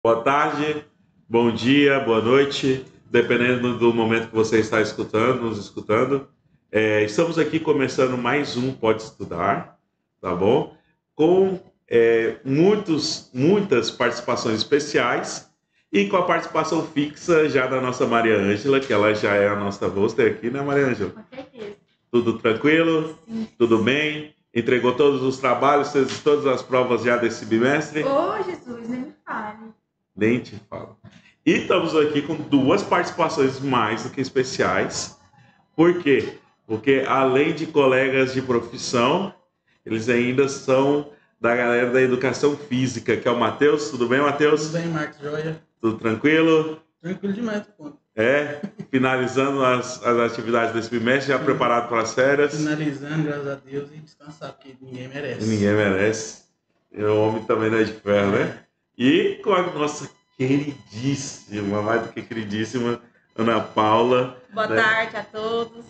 Boa tarde, bom dia, boa noite, dependendo do momento que você está escutando, nos escutando. Estamos aqui começando mais um Pode Estudar, tá bom? Com muitas participações especiais e com a participação fixa já da nossa Maria Ângela, que ela já é a nossa hoster aqui, né, Maria Ângela? Com certeza. Tudo tranquilo? Sim. Tudo bem? Entregou todos os trabalhos, fez todas as provas já desse bimestre? Ô, Jesus, nem me fale. Nem te falo. E estamos aqui com duas participações mais do que especiais. Por quê? Porque além de colegas de profissão, eles ainda são da galera da educação física, que é o Matheus. Tudo bem, Matheus? Tudo bem, Marcos, joia? Tudo tranquilo? Tranquilo demais, pô. Finalizando as atividades desse bimestre, já preparado para as férias. Finalizando, graças a Deus, e descansar, porque ninguém merece. Ninguém merece. E o homem também não é de ferro, né? E com a nossa queridíssima, mais do que queridíssima, Ana Paula. Boa tarde a todos.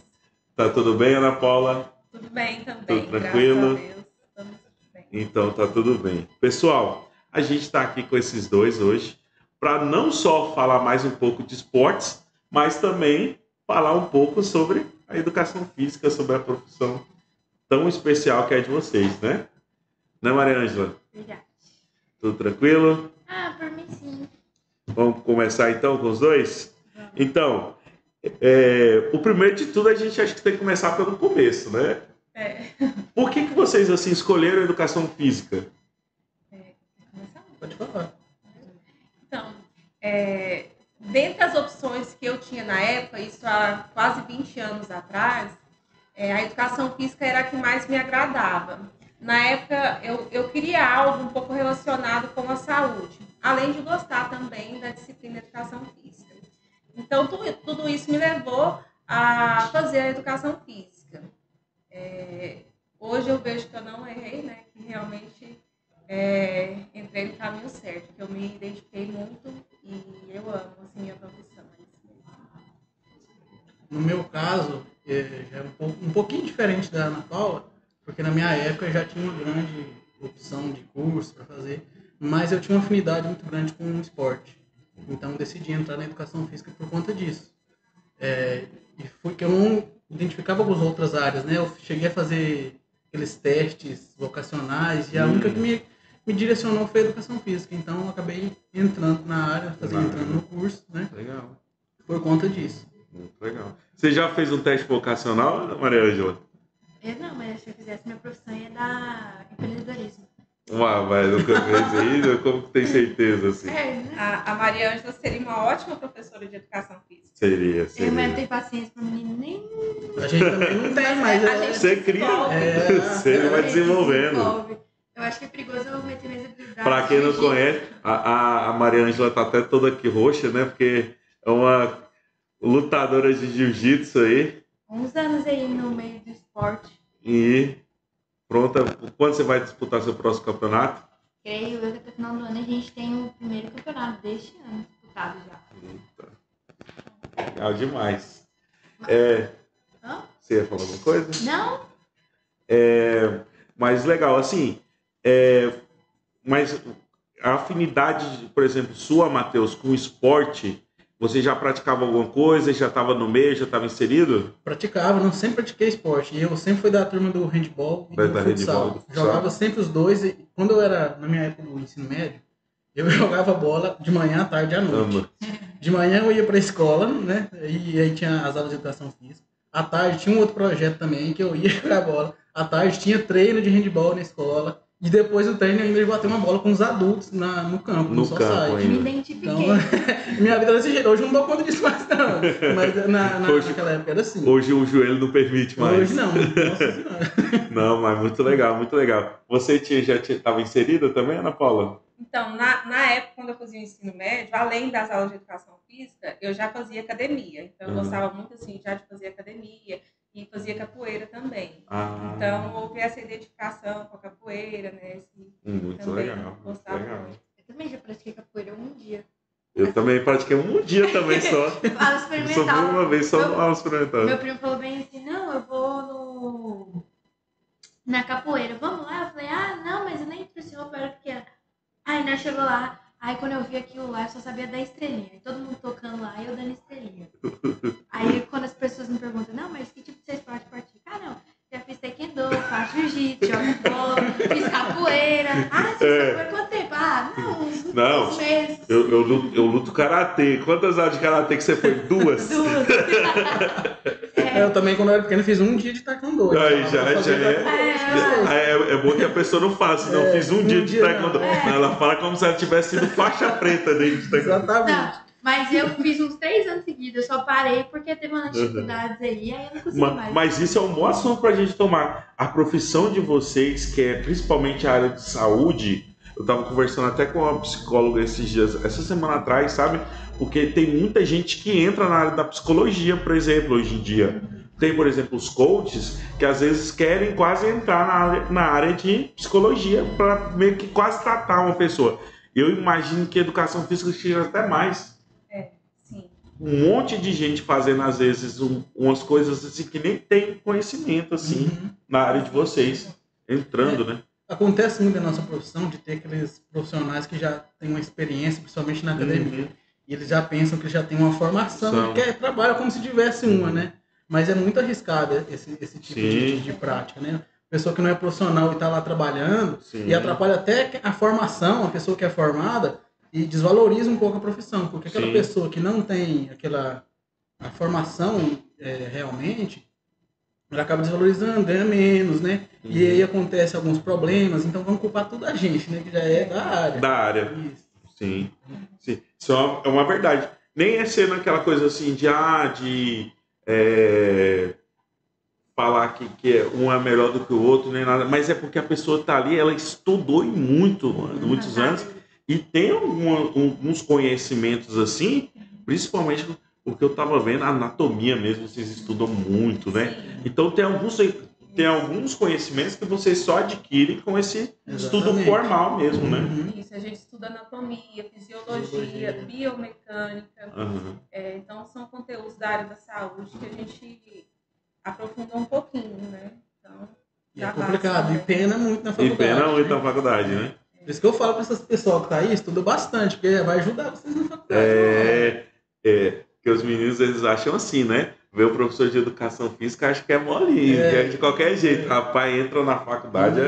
Tá tudo bem, Ana Paula? Tudo bem também, Tudo tranquilo? graças a Deus. Estamos bem. Então tá tudo bem. Pessoal, a gente está aqui com esses dois hoje para não só falar mais um pouco de esportes, mas também falar um pouco sobre a educação física, sobre a profissão tão especial que é de vocês, né? Né, Maria Ângela? Verdade. Tudo tranquilo? Por mim sim. Vamos começar então com os dois? Vamos. Então, o primeiro de tudo a gente acha que tem que começar pelo começo, né? Por que vocês assim escolheram a educação física? Pode falar. Então, dentre as opções que eu tinha na época, isso há quase 20 anos atrás, a educação física era a que mais me agradava. Na época, eu queria algo um pouco relacionado com a saúde, além de gostar também da disciplina de educação física. Então, tudo isso me levou a fazer a educação física. Hoje eu vejo que eu não errei, né? Que realmente entrei no caminho certo, que eu me identifiquei muito e eu amo assim, a profissão. No meu caso, já é um pouquinho diferente da Ana Paula, porque na minha época eu já tinha uma grande opção de curso para fazer, mas eu tinha uma afinidade muito grande com o esporte. Então eu decidi entrar na educação física por conta disso. E foi que eu não identificava com as outras áreas, né? Eu cheguei a fazer aqueles testes vocacionais e a única que me direcionou foi a educação física. Então eu acabei entrando na área, entrando no curso, né? Legal. Por conta disso. Muito legal. Você já fez um teste vocacional, Maria Ângela? Eu não, mas se eu fizesse, minha profissão ia dar empreendedorismo. Mas nunca fez ainda? Como que tem certeza, assim? A Maria Ângela seria uma ótima professora de educação física. Seria. Eu mesmo tenho paciência para menino nem... A gente também não tem, mas... Você cria, você vai desenvolvendo. Eu acho que é perigoso eu meter minhas habilidades. Pra quem não conhece, a Maria Ângela tá até toda aqui roxa, né? Porque é uma lutadora de jiu-jitsu aí. Uns anos aí no meio do esporte. E pronta. Quando você vai disputar seu próximo campeonato? Creio eu que até o final do ano a gente tem o primeiro campeonato deste ano disputado já. Eita. Legal demais. Hã? Você ia falar alguma coisa? Não? Mas legal, assim. Mas a afinidade, por exemplo, sua, Matheus, com o esporte, você já praticava alguma coisa? Já estava no meio? Já estava inserido? Praticava, não sempre pratiquei esporte. E eu sempre fui da turma do handball e do futsal. Jogava sempre os dois. E quando eu era, na minha época do ensino médio, eu jogava bola de manhã, à tarde e à noite. De manhã eu ia para a escola, né? E aí tinha as aulas de educação física. À tarde tinha um outro projeto também que eu ia jogar bola. À tarde tinha treino de handball na escola. E depois do treino ainda eu bater uma bola com os adultos no campo, no society. Me identifiquei. Então, minha vida era desse jeito. Hoje eu não dou conta disso mais, não. Mas naquela época era assim. Hoje o joelho não permite mais. Hoje não. Nossa senhora. Não, mas muito legal, muito legal. Você já estava inserida também, Ana Paula? Então, na época, quando eu fazia o ensino médio, além das aulas de educação física, eu já fazia academia. Então, eu gostava muito, assim, já de fazer academia e fazia capoeira também. Então, houve essa identificação com a capoeira, né? Muito também legal. Gostava legal. muito. Eu também já pratiquei capoeira um dia. Eu também pratiquei um dia também só. Aula Só experimental. uma vez, só aula experimental. Meu primo falou bem assim, não, eu vou na capoeira, vamos lá? Eu falei, não, mas eu nem trouxe roupa, era pequena. Aí nós chegou lá, Aí quando eu vi aquilo lá, eu só sabia dar estrelinha. E todo mundo tocando lá e eu dando estrelinha. Aí quando as pessoas me perguntam, não, mas que tipo de esporte pratica? Ah, não, já fiz taekwondo, faço jiu-jitsu, jogo bola, fiz capoeira. Ah, você fez capoeira quanto tempo? Ah, não, uns meses. Eu luto karatê. Quantas aulas de karatê que você foi? 2? Duas. Eu também, quando eu era pequeno, fiz um dia de taekwondo. Aí Eu já fazia é bom que a pessoa não fala assim, não, eu fiz um dia de taekwondo. não. Não, ela fala como se ela tivesse sido faixa preta dentro de taekwondo. Exatamente. Não, mas eu fiz uns 3 anos seguidos, eu só parei porque teve umas dificuldades aí eu não consegui mais. Mas isso é um bom assunto para a gente tomar. A profissão de vocês, que é principalmente a área de saúde, eu estava conversando até com uma psicóloga esses dias, essa semana atrás, sabe? Porque tem muita gente que entra na área da psicologia, por exemplo, hoje em dia. Tem, por exemplo, os coaches que às vezes querem quase entrar na área de psicologia para meio que quase tratar uma pessoa. Eu imagino que a educação física chega até mais. Sim. Um monte de gente fazendo, às vezes, umas coisas assim que nem tem conhecimento, assim, na área de vocês, entrando, né? Acontece muito na nossa profissão de ter aqueles profissionais que já têm uma experiência, principalmente na academia, e eles já pensam que já tem uma formação, que trabalha como se tivesse uma, né? Mas é muito arriscado esse tipo de prática, né? Pessoa que não é profissional e está lá trabalhando, e atrapalha até a formação, a pessoa que é formada, e desvaloriza um pouco a profissão, porque aquela pessoa que não tem a formação realmente, ela acaba desvalorizando, ganha menos, né? E aí acontece alguns problemas, então vamos culpar tudo a gente, né? Que já é da área. Da área. Isso. Sim. Isso é uma verdade. Nem é sendo aquela coisa assim de falar que um é melhor do que o outro, nem nada, mas é porque a pessoa está ali, ela estudou muitos anos e tem alguns conhecimentos assim, principalmente porque eu estava vendo a anatomia mesmo, vocês estudam muito, né? Sim. Então tem alguns conhecimentos que vocês só adquirem com esse estudo formal mesmo, né? Isso, a gente estuda anatomia, fisiologia, biomecânica. Então são conteúdos da área da saúde que a gente aprofunda um pouquinho, né? Então, e é complicado, e pena muito na faculdade. E pena muito na faculdade, né? Por isso que eu falo para essas pessoas que tá aí, estuda bastante, porque vai ajudar vocês na faculdade. Que os meninos, eles acham assim, né? Ver o professor de educação física, acho que é molinho, que é de qualquer jeito. Rapaz, entra na faculdade,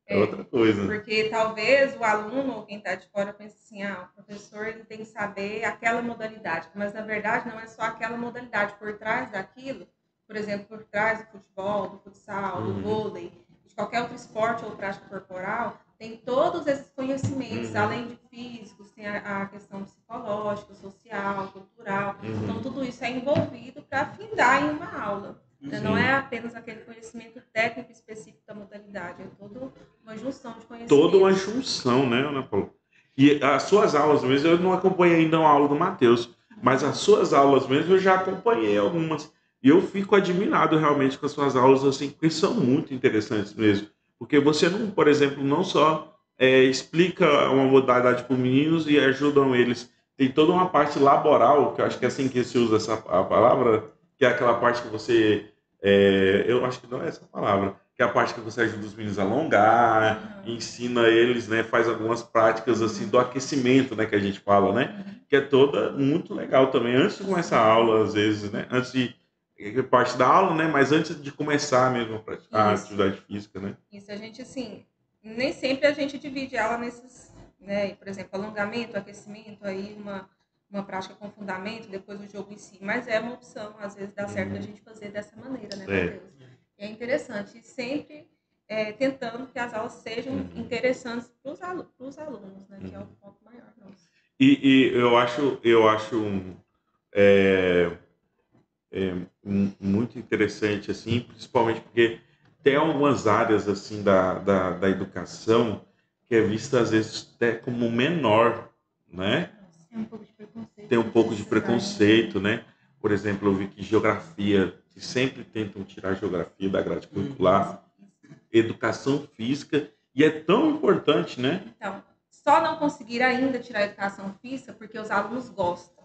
é outra coisa. Porque talvez o aluno, ou quem está de fora, pense assim, o professor ele tem que saber aquela modalidade, mas na verdade não é só aquela modalidade. Por trás daquilo, por exemplo, por trás do futebol, do futsal, do vôlei, de qualquer outro esporte ou prática corporal, tem todos esses conhecimentos, além de físicos, tem a questão psicológica, social, cultural. Então, tudo isso é envolvido para afindar em uma aula. Não é apenas aquele conhecimento técnico específico da modalidade, é toda uma junção de conhecimentos. Toda uma junção, né, Ana Paula? E as suas aulas mesmo, eu não acompanhei ainda a aula do Matheus, mas as suas aulas mesmo eu já acompanhei algumas. E eu fico admirado realmente com as suas aulas, assim, porque são muito interessantes mesmo. Porque você, não, por exemplo, não só explica uma modalidade para os meninos e ajudam eles. Tem toda uma parte laboral, que eu acho que é assim que se usa a palavra, que é aquela parte que você... eu acho que não é essa palavra. Que é a parte que você ajuda os meninos a alongar, ensina eles, né? Faz algumas práticas assim do aquecimento, né? Que a gente fala, né? Que é toda muito legal também. Antes de começar a aula, às vezes, né? Antes de parte da aula, né? Mas antes de começar mesmo a praticar a atividade física, né? Isso, a gente, assim, nem sempre a gente divide ela nesses, né? Por exemplo, alongamento, aquecimento, aí uma prática com fundamento, depois o jogo em si. Mas é uma opção, às vezes dá certo a gente fazer dessa maneira, né, Matheus? É interessante, e sempre tentando que as aulas sejam interessantes para os alunos, né? Que é o ponto maior nosso. E eu acho muito interessante, assim, principalmente porque tem algumas áreas assim da educação que é vista às vezes até como menor, né? Tem um pouco de preconceito. Tem um pouco de preconceito, né? Por exemplo, eu vi que geografia, que sempre tentam tirar geografia da grade curricular, educação física, e é tão importante, né? Então, só não conseguir ainda tirar a educação física porque os alunos gostam.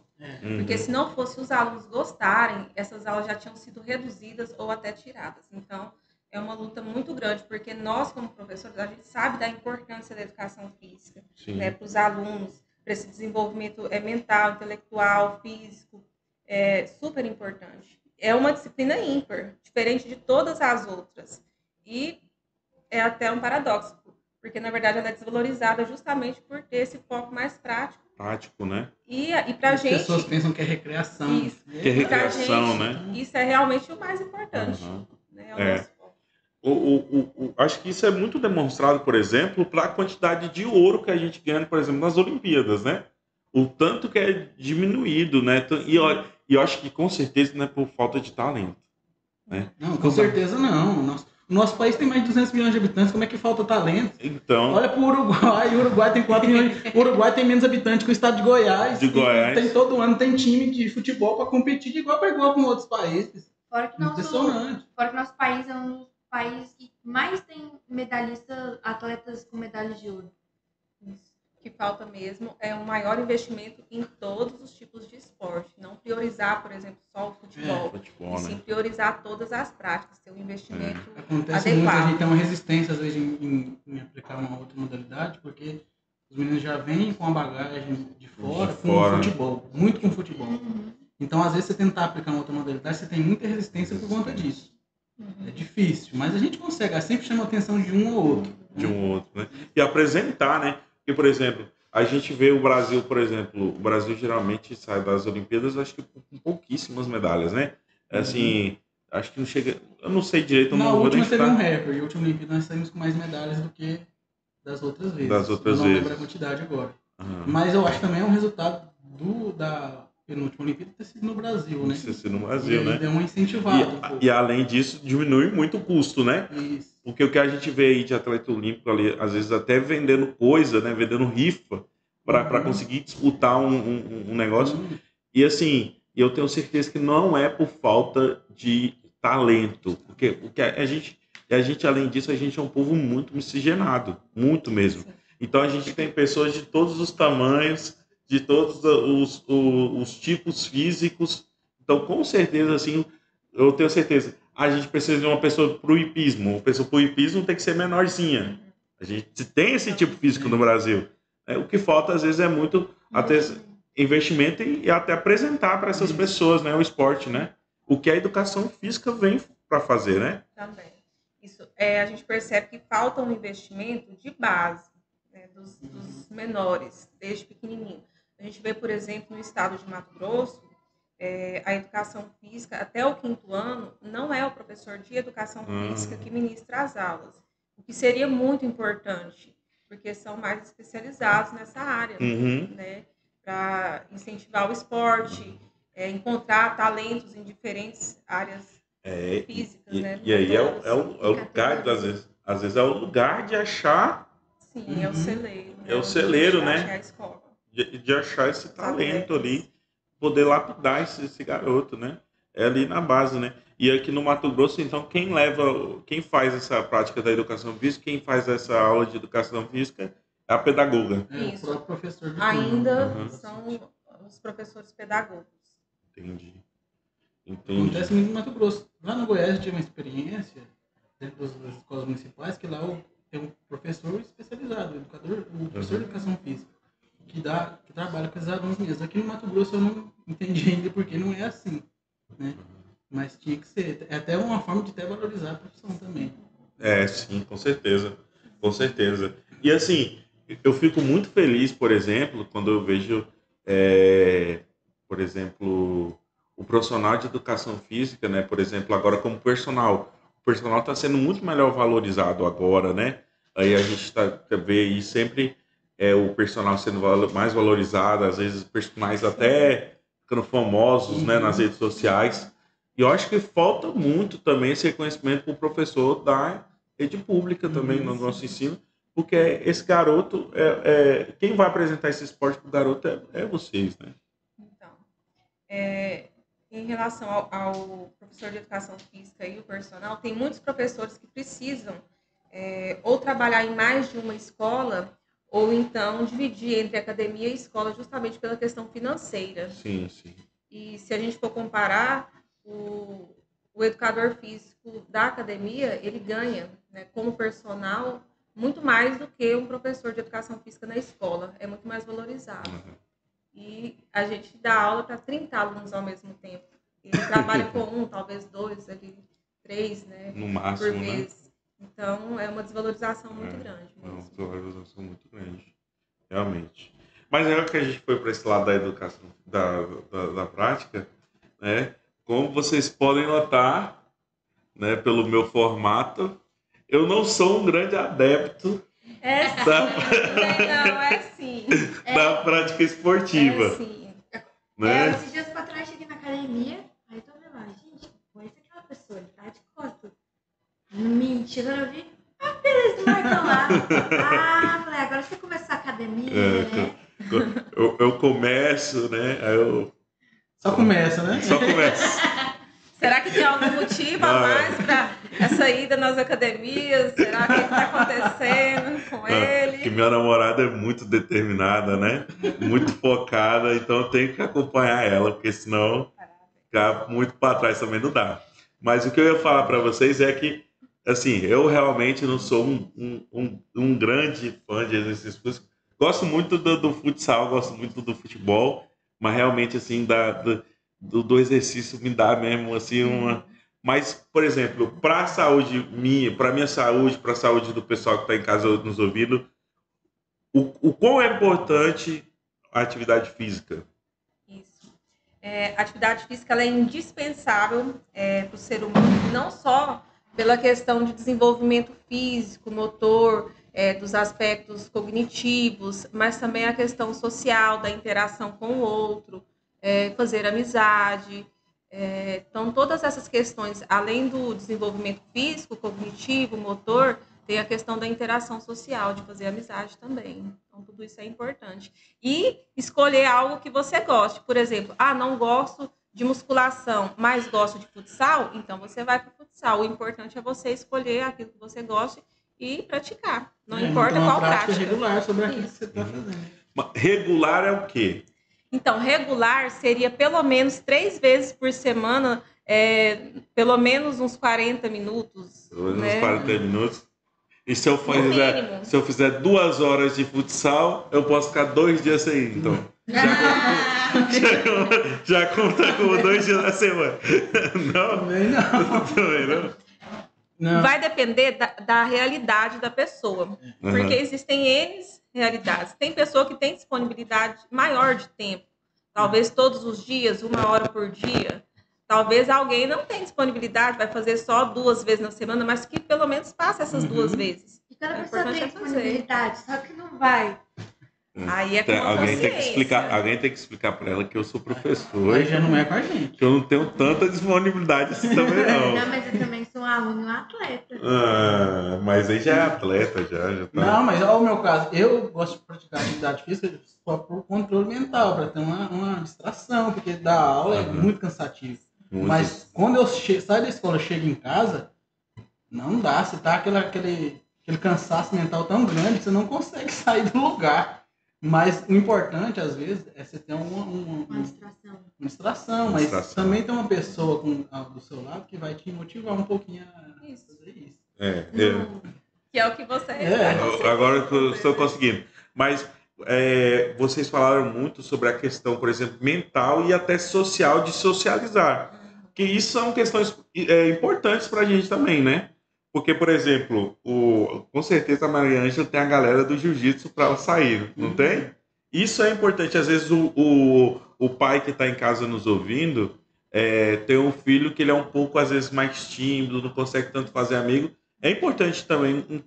Porque se não fosse os alunos gostarem, essas aulas já tinham sido reduzidas ou até tiradas. Então, é uma luta muito grande, porque nós, como professores, a gente sabe da importância da educação física, Sim. né, para os alunos, para esse desenvolvimento mental, intelectual, físico, é super importante. É uma disciplina ímpar, diferente de todas as outras. E é até um paradoxo, porque, na verdade, ela é desvalorizada justamente por ter esse foco mais prático. Prático, né? E para a As gente... pessoas pensam que é recreação. Isso. Que é E pra recreação, gente, né? isso é realmente o mais importante. Uhum. Né? É o É. nosso foco. Acho que isso é muito demonstrado, por exemplo, para a quantidade de ouro que a gente ganha, por exemplo, nas Olimpíadas, né? O tanto que é diminuído, né? E eu acho que com certeza não é por falta de talento, né? Não, com certeza não. O nosso país tem mais de 200 milhões de habitantes, como é que falta talento? Então, Olha pro Uruguai, o Uruguai tem 4 milhões, o Uruguai tem menos habitantes que o estado de Goiás. De e Goiás. Tem todo ano, tem time de futebol para competir de igual para igual com outros países. Fora que Impressionante. nosso país é um dos países que mais tem medalhistas, atletas com medalhas de ouro. Isso. O que falta mesmo é um maior investimento em todos os tipos de esporte. Não priorizar, por exemplo, só o futebol. futebol, E sim né? priorizar todas as práticas, ter um investimento Acontece muito, a adequado. gente tem uma resistência, às vezes, em aplicar uma outra modalidade, porque os meninos já vêm com a bagagem de fora, com o futebol, muito com futebol. Então, às vezes, você tentar aplicar uma outra modalidade, você tem muita resistência por conta disso. É difícil, mas a gente consegue, sempre chama a atenção de um ou outro. De um ou outro, né? E apresentar, né? Porque, por exemplo, a gente vê o Brasil, por exemplo, o Brasil geralmente sai das Olimpíadas, acho que com pouquíssimas medalhas, né? Assim, acho que não chega, eu não sei direito, eu Na não vou última nem teve chutar. um recorde, a última Olimpíada nós saímos com mais medalhas do que das outras vezes. Das outras eu não vezes. lembro a quantidade agora. Uhum. Mas eu acho que também é um resultado da penúltima Olimpíada ter sido no Brasil, né? Isso no Brasil, E né? aí deu uma incentivada um pouco. E além disso, diminui muito o custo, né? Isso. Porque o que a gente vê aí de atleta olímpico ali, às vezes até vendendo coisa, né? Vendendo rifa para conseguir disputar um negócio. E assim, eu tenho certeza que não é por falta de talento. Porque o que a gente, além disso, a gente é um povo muito miscigenado. Muito mesmo. Então a gente tem pessoas de todos os tamanhos, de todos os tipos físicos. Então, com certeza, assim, eu tenho certeza, a gente precisa de uma pessoa pro hipismo. Uma pessoa pro hipismo tem que ser menorzinha. A gente tem esse tipo físico no Brasil. O que falta, às vezes, é muito até investimento e até apresentar para essas pessoas, né, o esporte, né? O que a educação física vem para fazer, né? Também. Isso, a gente percebe que falta um investimento de base, né, dos menores, desde pequenininho. A gente vê, por exemplo, no estado de Mato Grosso, a educação física, até o 5º ano, não é o professor de educação física que ministra as aulas. O que seria muito importante, porque são mais especializados nessa área, né? Para incentivar o esporte, encontrar talentos em diferentes áreas físicas, né? E aí é o lugar, às vezes é o lugar de achar. Sim, é o celeiro. É o celeiro, né? Achar a escola. De achar esse talento ali, poder lapidar esse garoto, né? É ali na base, né? E aqui no Mato Grosso, então, quem faz essa prática da educação física, quem faz essa aula de educação física é a pedagoga. O próprio professor de ainda são os professores pedagogos. Entendi. Acontece muito no Mato Grosso. Lá no Goiás eu tive uma experiência, dentro das escolas municipais, que lá tem um professor especializado, o professor de educação física, que trabalha com esses alunos mesmo. Aqui no Mato Grosso eu não entendi ainda porque não é assim, né? Mas tinha que ser. É até uma forma de até valorizar a profissão também. Sim, com certeza. Com certeza. E assim, eu fico muito feliz, por exemplo, quando eu vejo, por exemplo, o profissional de educação física, né? Por exemplo, agora como personal. O personal está sendo muito melhor valorizado agora, né? Aí a gente vê aí sempre o personal sendo mais valorizado, às vezes personagens até ficando famosos, né, nas redes sociais. E eu acho que falta muito também esse reconhecimento para o professor da rede pública também no nosso ensino, porque esse garoto, quem vai apresentar esse esporte para o garoto é vocês, né? Então, em relação ao professor de educação física e o personal, tem muitos professores que precisam ou trabalhar em mais de uma escola, ou então dividir entre academia e escola justamente pela questão financeira. Sim, sim. E se a gente for comparar, o o educador físico da academia, ele ganha, né, como personal, muito mais do que um professor de educação física na escola. É muito mais valorizado. E a gente dá aula para 30 alunos ao mesmo tempo. Ele trabalha com um, talvez dois, ali, três, né? No máximo, por né? vez. Então, é uma desvalorização muito grande É uma mesmo. desvalorização muito grande, realmente. Mas é que a gente foi para esse lado da educação, da prática, né? Como vocês podem notar, né, pelo meu formato, eu não sou um grande adepto É sim, não, é sim. da prática esportiva, É sim. né? Esses dias pra trás cheguei na academia, aí tô vendo lá, gente, conhece aquela pessoa, ele tá de costas. Mentira, eu vi. Ah, beleza, marcam lá. Ah, falei, agora você começou a academia, né? Eu começo, né? Aí eu Só começa, né? só começo. Será que tem algum motivo a mais para essa ida nas academias? Será que está acontecendo com Que ele? minha namorada é muito determinada, né? Muito focada, então eu tenho que acompanhar ela, porque senão ficar muito para trás também não dá. Mas o que eu ia falar para vocês é que, assim, eu realmente não sou um grande fã de exercício físico. Gosto muito do futsal, gosto muito do futebol, mas realmente, assim, do exercício me dá mesmo, assim, uma... Mas, por exemplo, para a saúde minha, para minha saúde, para a saúde do pessoal que está em casa nos ouvindo, o quão é importante a atividade física? Isso. A atividade física ela é indispensável para o ser humano, não só pela questão de desenvolvimento físico, motor, dos aspectos cognitivos, mas também a questão social, da interação com o outro, fazer amizade. Então, todas essas questões, além do desenvolvimento físico, cognitivo, motor, tem a questão da interação social, de fazer amizade também. Então, tudo isso é importante. E escolher algo que você goste. Por exemplo, não gosto de musculação, mas gosto de futsal, então você vai para o futsal. O importante é você escolher aquilo que você goste e praticar. Não importa então, qual uma prática prática. regular sobre aquilo que você está fazendo. Regular é o quê? Então, regular seria pelo menos 3 vezes por semana, pelo menos uns 40 minutos. Pelo menos uns Né? 40 minutos. E se eu mínimo. fizer 2 horas de futsal, eu posso ficar 2 dias sem ir, então. Já conta como 2 dias na semana. Não? Também não. Também não? Não. Vai depender da realidade da pessoa. Porque existem N realidades. Tem pessoa que tem disponibilidade maior de tempo. Talvez todos os dias, 1 hora por dia. Talvez alguém não tenha disponibilidade, vai fazer só 2 vezes na semana, mas que pelo menos faça essas 2 vezes. E cada É pessoa importante tem é fazer. disponibilidade, só que não vai. Aí é com Alguém tem que consciência. explicar para ela que eu sou professor. Mas já não é com a gente. Que eu não tenho tanta disponibilidade assim também, Não, não. mas eu também sou um aluno e um atleta. Mas aí já é atleta, já tá. Não, mas olha o meu caso. Eu gosto de praticar atividade física só por controle mental, para ter uma distração, porque dar aula é muito cansativo. Muito. Mas quando eu saio da escola e chego em casa, não dá. Você tá aquele cansaço mental tão grande que você não consegue sair do lugar. Mas o importante, às vezes, é você ter Uma distração. uma distração, mas Distração. também tem uma pessoa do seu lado que vai te motivar um pouquinho a fazer isso. Que é o que você Agora que eu estou conseguindo. Mas vocês falaram muito sobre a questão, por exemplo, mental e até social de socializar. Que isso são questões importantes para a gente também, né? Porque, por exemplo, com certeza a Maria Ângela tem a galera do jiu-jitsu para ela sair, não tem? Isso é importante. Às vezes o pai que está em casa nos ouvindo tem um filho que ele é um pouco, às vezes, mais tímido, não consegue tanto fazer amigo. É importante também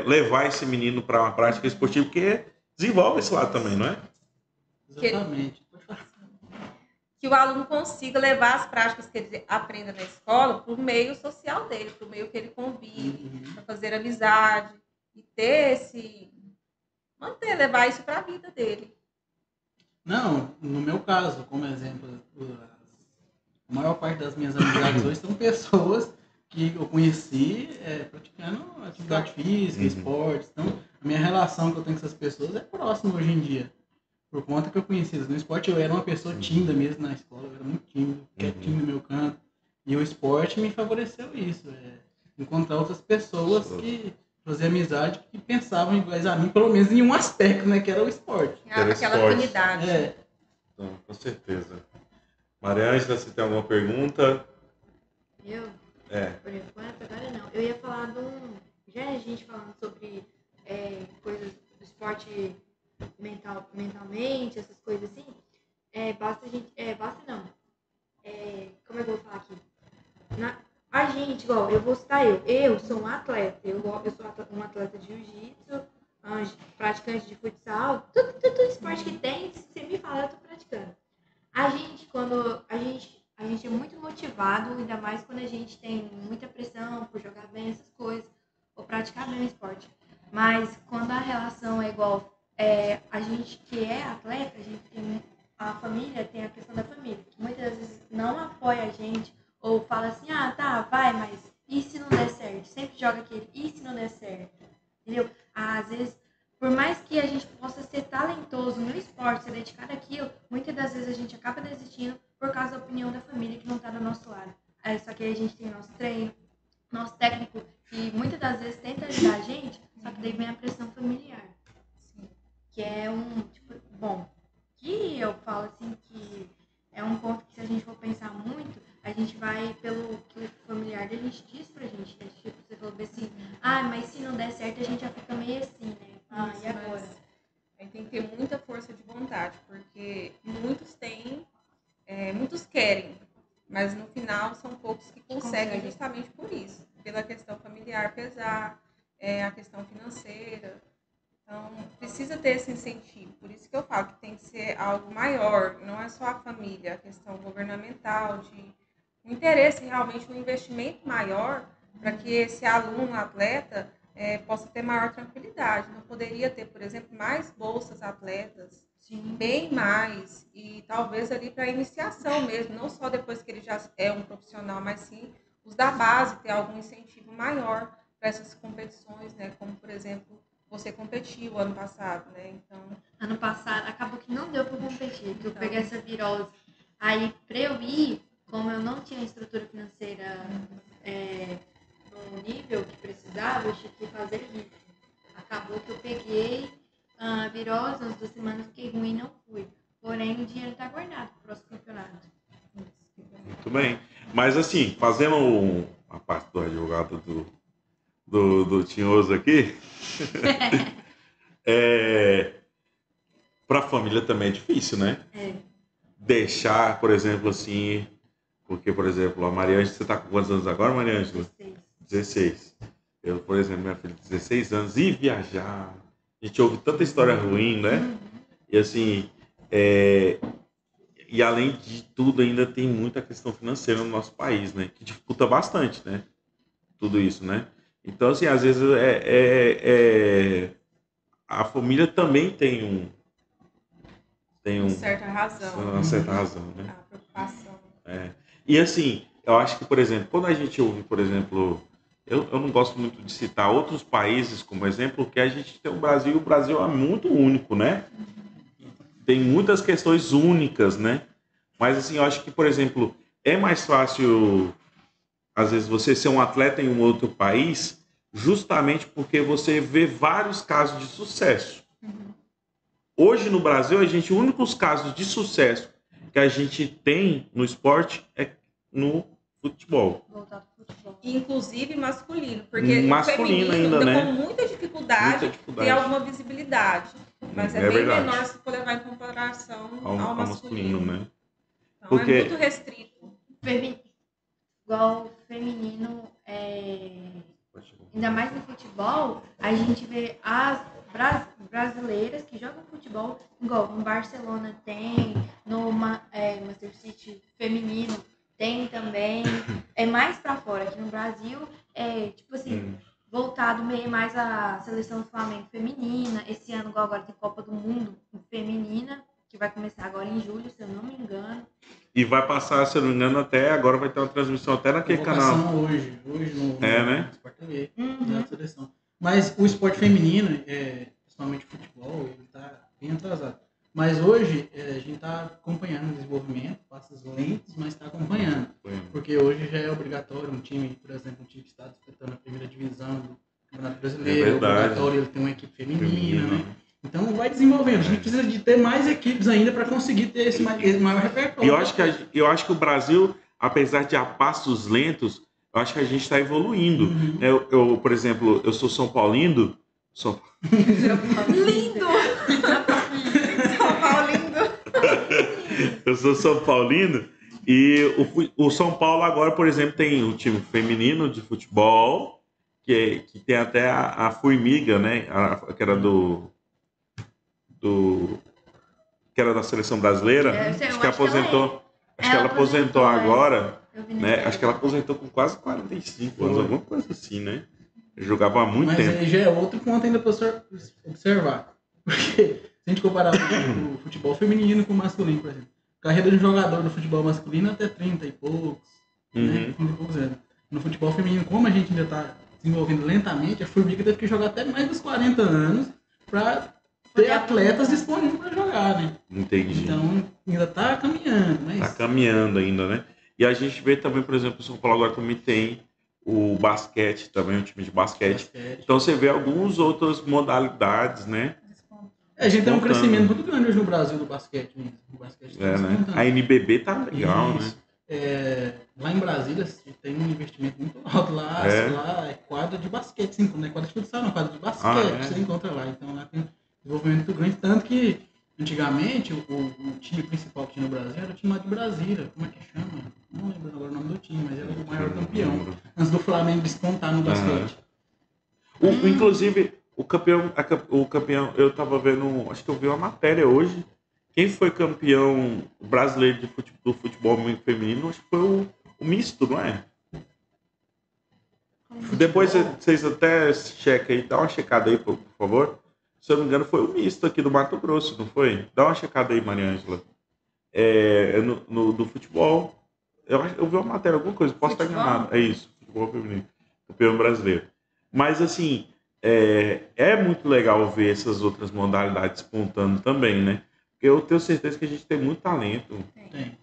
levar esse menino para uma prática esportiva, porque desenvolve esse lado também, não é? Exatamente. Que o aluno consiga levar as práticas que ele aprenda na escola para o meio social dele, para o meio que ele convive, para fazer amizade e levar isso para a vida dele. Não, no meu caso, como exemplo, a maior parte das minhas amizades hoje são pessoas que eu conheci praticando atividade física, esportes. Então, a minha relação que eu tenho com essas pessoas é próxima hoje em dia. Por conta que eu conheci eles no esporte, eu era uma pessoa tímida mesmo na escola, eu era muito tímido, quietinho no meu canto. E o esporte me favoreceu isso. Encontrar outras pessoas que fazer amizade que pensavam iguais a mim, pelo menos em um aspecto, né? Que era o esporte. Aquela esporte. afinidade. Então, com certeza. Maria Ângela, você tem alguma pergunta? Eu? É. Por enquanto, agora não. Eu ia falar já a gente falando sobre coisas do esporte mentalmente, essas coisas assim. Basta a gente. Basta não. Como é que eu vou falar aqui? A gente, igual, eu vou citar eu sou um atleta, eu sou um atleta de jiu-jitsu, praticante de futsal, tudo esporte que tem, se você me falar, eu tô praticando. A gente é muito motivado, ainda mais quando a gente tem muita pressão por jogar bem essas coisas, ou praticar bem o esporte. Mas quando a relação é igual, a gente que é atleta, a família tem a questão da família, que muitas vezes não apoia a gente, ou fala assim, tá, vai, mas e se não der certo? Sempre joga aquele, e se não der certo? Entendeu? Às vezes, por mais que a gente possa ser talentoso no esporte, ser dedicado àquilo, muitas das vezes a gente acaba desistindo por causa da opinião da família que não está do nosso lado. Só que aí a gente tem nosso treino, nosso técnico, que muitas das vezes tenta ajudar a gente, só que daí vem a pressão familiar. Sim. Que é bom, que eu falo assim que é um ponto que se a gente for pensar muito, a gente vai pelo que o familiar da gente diz pra gente, né? Tipo, você falou assim, mas se não der certo a gente já fica meio assim, né? E agora? Aí tem que ter muita força de vontade, porque muitos querem, mas no final são poucos que conseguem justamente por isso, pela questão familiar pesar, a questão financeira. Então, precisa ter esse incentivo. Por isso que eu falo que tem que ser algo maior, não é só a família, a questão governamental, de um interesse realmente, um investimento maior para que esse aluno, atleta, possa ter maior tranquilidade. Não poderia ter, por exemplo, mais bolsas atletas, bem mais, e talvez ali para iniciação mesmo, não só depois que ele já é um profissional, mas sim os da base, ter algum incentivo maior para essas competições, né? Como, por exemplo, você competiu ano passado, né? Então, ano passado acabou que não deu para competir, que eu peguei essa virose. Aí, para eu ir, como eu não tinha estrutura financeira no nível que precisava, eu tive que fazer isso. Acabou que eu peguei a virose, umas 2 semanas fiquei ruim e não fui. Porém, o dinheiro está guardado para o próximo campeonato. Muito bem. Mas assim, fazendo a parte do advogado do Tinhoso aqui, para a família também é difícil, né? Deixar, por exemplo, assim, porque, por exemplo, a Maria Ângela, você está com quantos anos agora, Maria Ângela? 16. Eu, por exemplo, minha filha de 16 anos, e viajar. A gente ouve tanta história ruim, né? E assim, e além de tudo, ainda tem muita questão financeira no nosso país, né? Que dificulta bastante, né? Tudo isso, né? Então, assim, às vezes a família também tem uma certa razão. Uma certa razão, né? A preocupação. E assim, eu acho que, por exemplo, quando a gente ouve, por exemplo, eu não gosto muito de citar outros países como exemplo, porque a gente tem o Brasil é muito único, né? Tem muitas questões únicas, né? Mas assim, eu acho que, por exemplo, é mais fácil, às vezes, você ser um atleta em um outro país, justamente porque você vê vários casos de sucesso. Hoje no Brasil, os únicos casos de sucesso que a gente tem no esporte é no futebol. Voltado pro futebol. Inclusive masculino, porque masculino o feminino ainda, né? Com muita dificuldade ter alguma visibilidade. Mas é bem verdade. menor se for levar em comparação ao masculino, né? Então porque é muito restrito. Igual o feminino, ainda mais no futebol, a gente vê as brasileiras que jogam futebol, igual no Barcelona tem, no Manchester City feminino tem também, é mais pra fora. Aqui no Brasil tipo assim, voltado meio mais à seleção do Flamengo feminina. Esse ano, igual agora, tem Copa do Mundo feminina, que vai começar agora em julho, se eu não me engano. E vai passar, se eu não me engano, até agora vai ter uma transmissão até naquele canal. Hoje no né? Sport TV, da seleção. Mas o esporte feminino, principalmente o futebol, ele está bem atrasado. Mas hoje a gente está acompanhando o desenvolvimento, passos lentos, mas está acompanhando. Porque hoje já um time, por exemplo, um time que está disputando a primeira divisão do Campeonato Brasileiro, o verdade. Obrigatório, ele tem uma equipe feminina, né? Então vai desenvolvendo. A gente precisa de ter mais equipes ainda para conseguir ter esse maior repertório. E eu acho que o Brasil, apesar de a passos lentos, eu acho que a gente está evoluindo. Uhum. Eu, por exemplo, eu sou São Paulino. Lindo! São Paulo lindo! Eu sou São Paulino e o São Paulo agora, por exemplo, tem o time feminino de futebol, que tem até a Formiga, né? Que era que era da seleção brasileira. Acho que aposentou. Acho que ela aposentou agora, né? Acho que ela aposentou com quase 45 anos, alguma coisa assim, né? Jogava há muito tempo. Mas aí já é outro ponto ainda para você observar. Porque se a gente comparar o futebol feminino com o masculino, por exemplo, a carreira de um jogador do futebol masculino até 30 e poucos, né? 30 e poucos anos. No futebol feminino, como a gente ainda está desenvolvendo lentamente, a Formiga teve que jogar até mais dos 40 anos para ter atletas disponíveis para jogar, né? Entendi. Então ainda está caminhando, mas... Tá caminhando ainda, né? E a gente vê também, por exemplo, o São Paulo agora também tem o basquete, também um time de basquete. Então você vê algumas outras modalidades, né? A gente tem um crescimento muito grande hoje no Brasil do basquete mesmo. O basquete né? A NBB tá legal, isso, né? Lá em Brasília tem um investimento muito alto. Lá é quadra de basquete, sim, não é quadra de futsal, não, quadra de basquete, você encontra lá. Então lá tem um desenvolvimento muito grande, tanto que antigamente o time principal que tinha no Brasil era o time lá de Brasília. Como é que chama? Não lembro agora o nome do time, mas era o maior campeão. Antes do Flamengo despontar no basquete. Inclusive, o campeão, eu tava vendo, acho que eu vi uma matéria hoje. Quem foi campeão brasileiro do futebol feminino, acho que foi o misto, não é? Depois vocês até chequem aí, dá uma checada aí, por favor. Se eu não me engano, foi o misto aqui do Mato Grosso, não foi? Dá uma checada aí, Maria Ângela. Do futebol. Eu vi uma matéria, alguma coisa, posso estar enganado. É isso, futebol feminino. Campeão brasileiro. Mas, assim, é muito legal ver essas outras modalidades despontando também, né? Porque eu tenho certeza que a gente tem muito talento. Tem.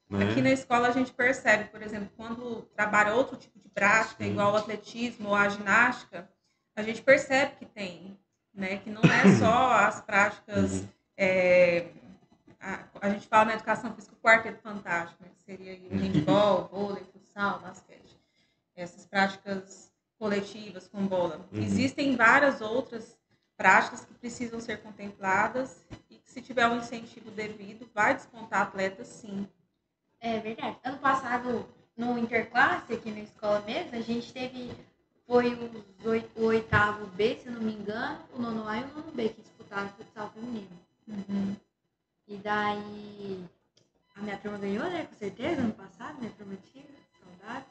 Né? Aqui na escola a gente percebe, por exemplo, quando trabalha outro tipo de prática, igual o atletismo ou a ginástica, a gente percebe que tem, né? Que não é só as práticas... A gente fala na educação física o quarteto fantástico, né? Que seria o handball, vôlei, futsal, basquete. Essas práticas coletivas com bola. Existem várias outras práticas que precisam ser contempladas e que, se tiver um incentivo devido, vai despontar atletas, sim. É verdade. Ano passado, no Interclasse, aqui na escola mesmo, a gente foi o oitavo B, se não me engano, o nono A e o nono B que disputaram o futsal feminino. E daí, a minha turma ganhou, né, com certeza, ano passado, minha turma antiga, saudade.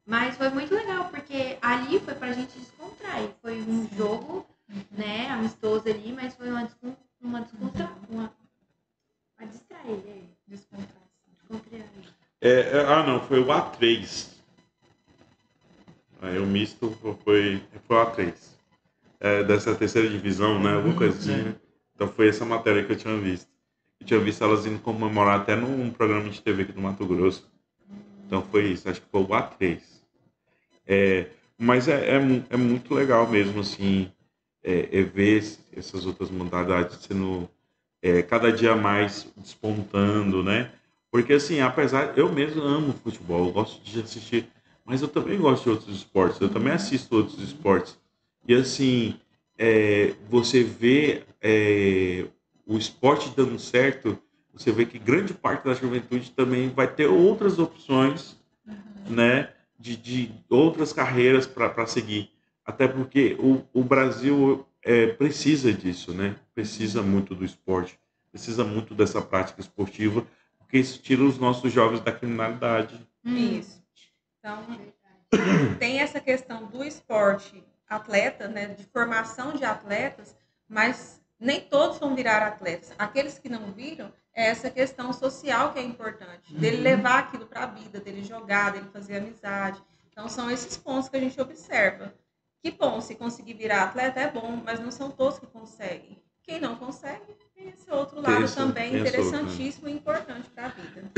Mas foi muito legal, porque ali foi pra gente descontrair. Foi um jogo, né, amistoso ali, mas foi uma distrair, descontrair. Não, foi o A3. Aí o misto foi o A3. Dessa terceira divisão, né, alguma coisa assim, né? Então foi essa matéria que eu tinha visto. Eu tinha visto elas indo comemorar até num programa de TV aqui do Mato Grosso. Então foi isso, acho que foi o A3. Mas é muito legal mesmo, assim, ver essas outras modalidades sendo cada dia mais despontando, né? Porque, assim, apesar... Eu mesmo amo futebol, eu gosto de assistir, mas eu também gosto de outros esportes, eu também assisto outros esportes. E, assim, você vê o esporte dando certo, você vê que grande parte da juventude também vai ter outras opções, né? De outras carreiras para seguir. Até porque o Brasil precisa disso, né? Precisa muito do esporte, precisa muito dessa prática esportiva, porque isso tira os nossos jovens da criminalidade. Isso. Então, tem essa questão do esporte atleta, né? De formação de atletas, mas nem todos vão virar atletas. Aqueles que não viram, é essa questão social que é importante, dele levar aquilo para a vida, dele jogar, dele fazer amizade. Então, são esses pontos que a gente observa. Que bom, se conseguir virar atleta é bom, mas não são todos que conseguem. Quem não consegue, tem esse outro lado também interessantíssimo e importante para a vida.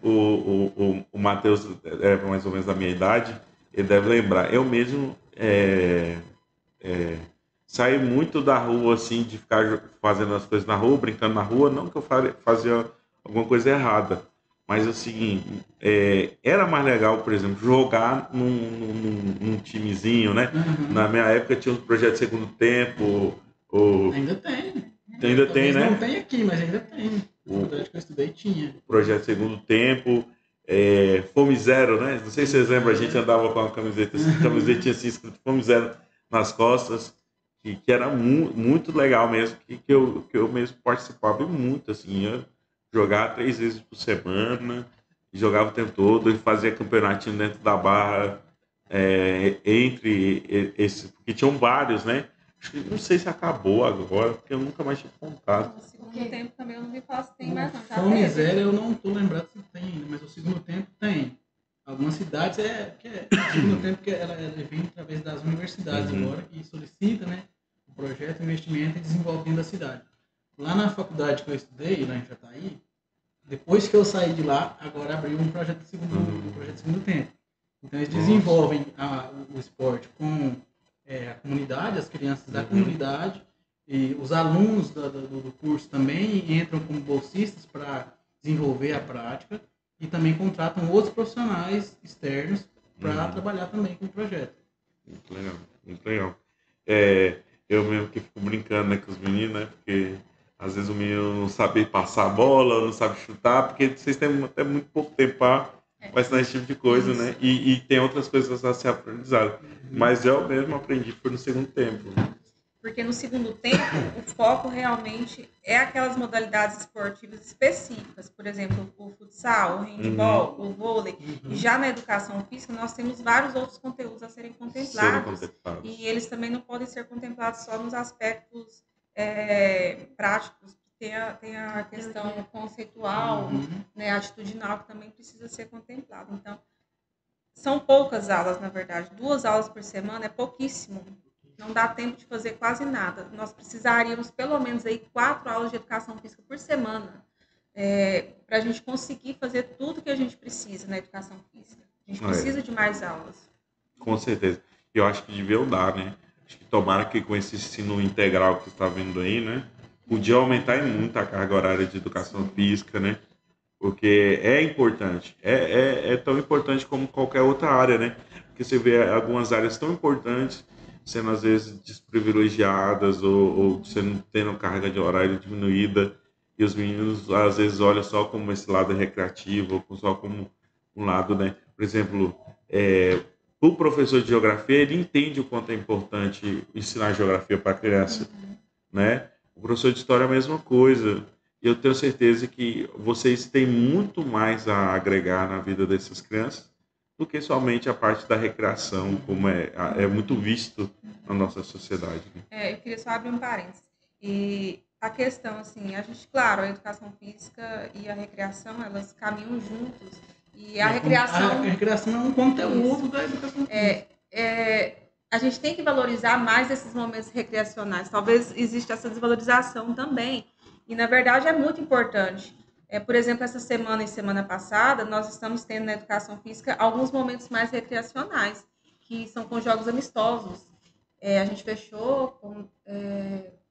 O Matheus é mais ou menos da minha idade, ele deve lembrar. Eu mesmo saí muito da rua, assim, de ficar fazendo as coisas na rua, brincando na rua. Não que eu fazia alguma coisa errada, mas assim, era mais legal, por exemplo, jogar num timezinho, né? Uhum. Na minha época tinha um projeto Segundo Tempo, Ainda tem. ainda tem, Talvez né? não tem aqui, mas ainda tem. Na faculdade que eu estudei tinha. Projeto Segundo Tempo, Fome Zero, né? Não sei se vocês lembram, a gente andava com a camisetinha assim, escrito Fome Zero nas costas, que era muito legal mesmo, que eu mesmo participava muito, assim, eu jogava 3 vezes por semana, jogava o tempo todo, e fazia campeonatinho dentro da barra, entre esses, porque tinham vários, né? Acho que não sei se acabou agora, porque eu nunca mais tive contato. No segundo tempo também eu não me faço, tem mais não. Fome Zero eu não tô lembrado se tem ainda, mas o segundo tempo tem. Algumas cidades o segundo tempo que ela vem através das universidades agora, que solicita, né, o projeto, investimento e desenvolvimento da cidade. Lá na faculdade que eu estudei, lá em Jataí, depois que eu saí de lá, agora abriu um projeto de segundo tempo. Então eles desenvolvem o esporte com a comunidade, as crianças da comunidade, e os alunos do curso também entram como bolsistas para desenvolver a prática e também contratam outros profissionais externos para trabalhar também com o projeto. Muito legal, muito legal. Eu mesmo que fico brincando, né, com os meninos, né, porque às vezes o menino não sabe passar a bola, não sabe chutar, porque vocês têm até muito pouco tempo para ensinar esse tipo de coisa, né, e tem outras coisas a ser aprendizadas. Mas eu mesmo aprendi foi no segundo tempo. Porque no segundo tempo, o foco realmente é aquelas modalidades esportivas específicas, por exemplo, o futsal, o handball, o vôlei. E já na educação física, nós temos vários outros conteúdos a serem contemplados. E eles também não podem ser contemplados só nos aspectos práticos. Tem a questão conceitual, né, atitudinal, que também precisa ser contemplado. Então, são poucas aulas, na verdade. 2 aulas por semana é pouquíssimo. Não dá tempo de fazer quase nada. Nós precisaríamos pelo menos aí 4 aulas de educação física por semana para a gente conseguir fazer tudo que a gente precisa na educação física. A gente precisa de mais aulas. Com certeza. Eu acho que deviam dar, né? Acho que tomara que com esse ensino integral que está vindo aí, né? Podia aumentar muito a carga horária de educação física, né? Porque é importante. É tão importante como qualquer outra área, né? Porque você vê algumas áreas tão importantes sendo às vezes desprivilegiadas ou sendo tendo carga de horário diminuída e os meninos às vezes olham só como esse lado recreativo ou só como um lado, né? Por exemplo, o professor de geografia ele entende o quanto é importante ensinar geografia para a criança, né? O professor de história é a mesma coisa. E eu tenho certeza que vocês têm muito mais a agregar na vida dessas crianças do que somente a parte da recreação, como é muito visto na nossa sociedade. Né? Eu queria só abrir um parênteses. E a questão, assim, a gente, claro, a educação física e a recreação, elas caminham juntos. E a recreação... A recreação é um conteúdo da educação física. A gente tem que valorizar mais esses momentos recreacionais. Talvez exista essa desvalorização também. E, na verdade, é muito importante. Por exemplo, essa semana e semana passada, nós estamos tendo na educação física alguns momentos mais recreacionais, que são com jogos amistosos. A gente fechou,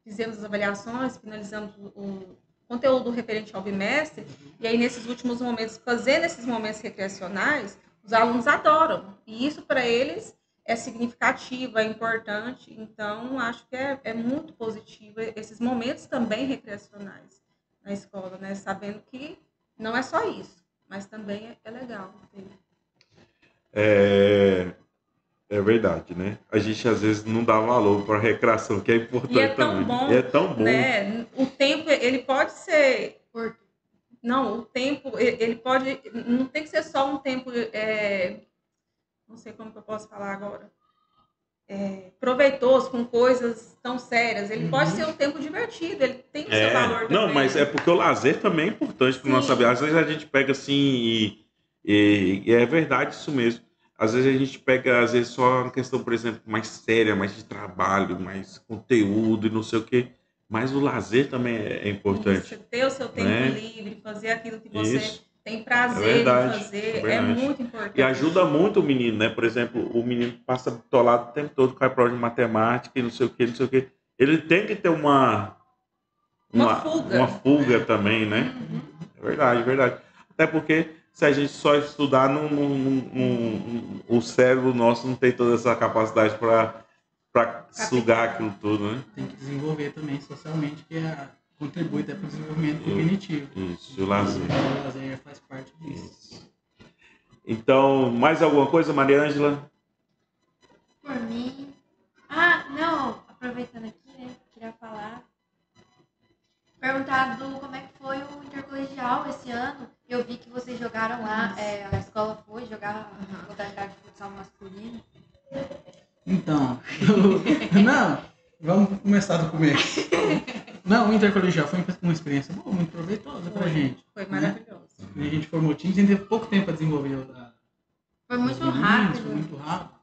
fizemos as avaliações, finalizamos o conteúdo referente ao bimestre, e aí nesses últimos momentos, fazendo esses momentos recreacionais, os alunos adoram. E isso, para eles, é significativo, é importante. Então, acho que é muito positivo esses momentos também recreacionais na escola, né? Sabendo que não é só isso, mas também é legal. É verdade, né? A gente às vezes não dá valor para a recreação, que é importante e é tão também. Bom, e é tão bom, né? O tempo, ele pode ser... Não, o tempo, ele pode... Não tem que ser só um tempo... Não sei como que eu posso falar agora. Proveitoso, com coisas tão sérias. Ele pode ser um tempo divertido, ele tem o seu valor também. Não, mas é porque o lazer também é importante para o nosso saber. Às vezes a gente pega assim e é verdade isso mesmo. Às vezes a gente pega, às vezes, só uma questão, por exemplo, mais séria, mais de trabalho, mais conteúdo e não sei o quê. Mas o lazer também é importante. Isso, ter o seu tempo livre, fazer aquilo que você tem prazer É verdade, em fazer, é é verdade. muito importante. E ajuda muito o menino, né? Por exemplo, o menino passa bitolado o tempo todo com a prova de matemática e não sei o que, não sei o que. Ele tem que ter uma fuga. uma fuga também, né? Uhum. É verdade, é verdade. Até porque se a gente só estudar, o cérebro nosso não tem toda essa capacidade para sugar aquilo tudo, né? Tem que desenvolver também socialmente, que contribui até para o desenvolvimento cognitivo. Isso, o lazer. O lazer faz parte disso. Isso. Então, mais alguma coisa, Maria Ângela? Por mim. Ah, não, aproveitando aqui, né? Queria falar. Perguntar como é que foi o intercolegial esse ano. Eu vi que vocês jogaram lá, a escola foi jogar a modalidade de futsal masculino. Então, não, vamos começar do começo. Não, o intercolegial foi uma experiência boa, muito proveitosa pra gente. Foi maravilhoso. A gente formou times, a gente teve pouco tempo para desenvolver Foi muito os meninos, rápido. Foi muito rápido.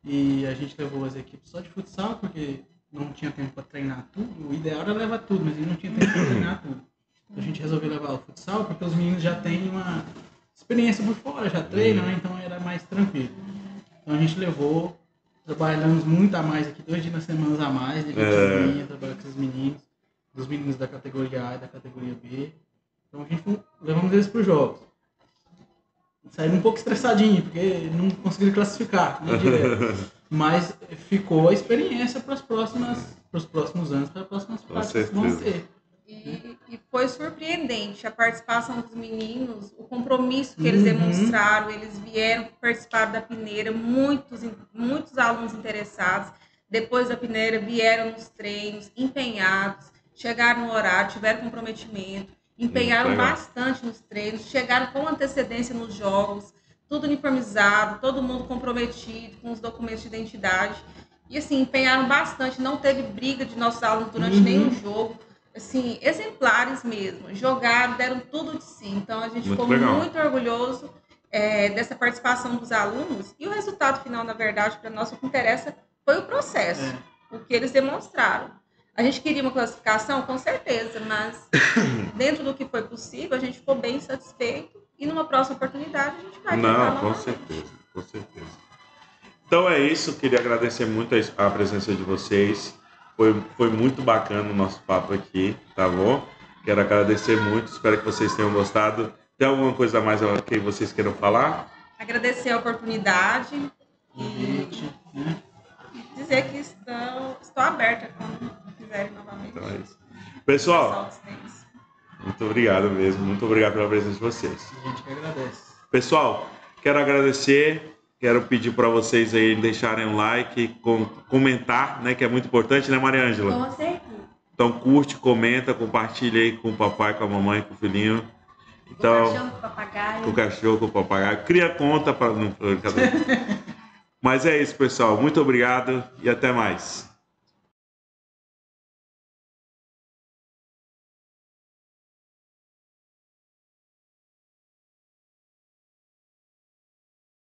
E a gente levou as equipes só de futsal, porque não tinha tempo para treinar tudo. O ideal era levar tudo, mas ele não tinha tempo para treinar tudo. Então a gente resolveu levar o futsal, porque os meninos já têm uma experiência por fora, já treinam, né? Então era mais tranquilo. Então a gente levou, trabalhamos muito a mais aqui, 2 dias na semana a mais, né? A gente trabalhou com esses meninos, dos meninos da categoria A e da categoria B. Então a gente levamos eles para os jogos. Saímos um pouco estressadinho, porque não conseguiram classificar, né, direto. Mas ficou a experiência para os próximos anos, para as próximas práticas que vão ter. E foi surpreendente a participação dos meninos, o compromisso que eles demonstraram, eles vieram participar da peneira, muitos alunos interessados, depois da peneira vieram nos treinos, empenhados, chegaram no horário, tiveram comprometimento, empenharam bastante nos treinos, chegaram com antecedência nos jogos, tudo uniformizado, todo mundo comprometido com os documentos de identidade. E assim, empenharam bastante, não teve briga de nossos alunos durante nenhum jogo. Assim, exemplares mesmo, jogaram, deram tudo de si. Então a gente ficou muito orgulhoso dessa participação dos alunos. E o resultado final, na verdade, para nós, o que interessa foi o processo, o que eles demonstraram. A gente queria uma classificação, com certeza, mas dentro do que foi possível, a gente ficou bem satisfeito. E numa próxima oportunidade a gente vai tentar com certeza, com certeza. Então é isso, queria agradecer muito a presença de vocês. Foi muito bacana o nosso papo aqui, tá bom? Quero agradecer muito, espero que vocês tenham gostado. Tem alguma coisa a mais que vocês queiram falar? Agradecer a oportunidade e dizer que estou aberta quando quiserem novamente. Então é isso. Pessoal, muito obrigado mesmo, muito obrigado pela presença de vocês. A gente que agradece. Pessoal, quero agradecer. Quero pedir para vocês aí deixarem um like, comentar, né, que é muito importante, né, Maria Ângela? Com certeza. Então curte, comenta, compartilha aí com o papai, com a mamãe, com o filhinho. Então, com o cachorro, com o papagaio. Com o cachorro, com o papagaio. Cria conta para não. Mas é isso, pessoal. Muito obrigado e até mais.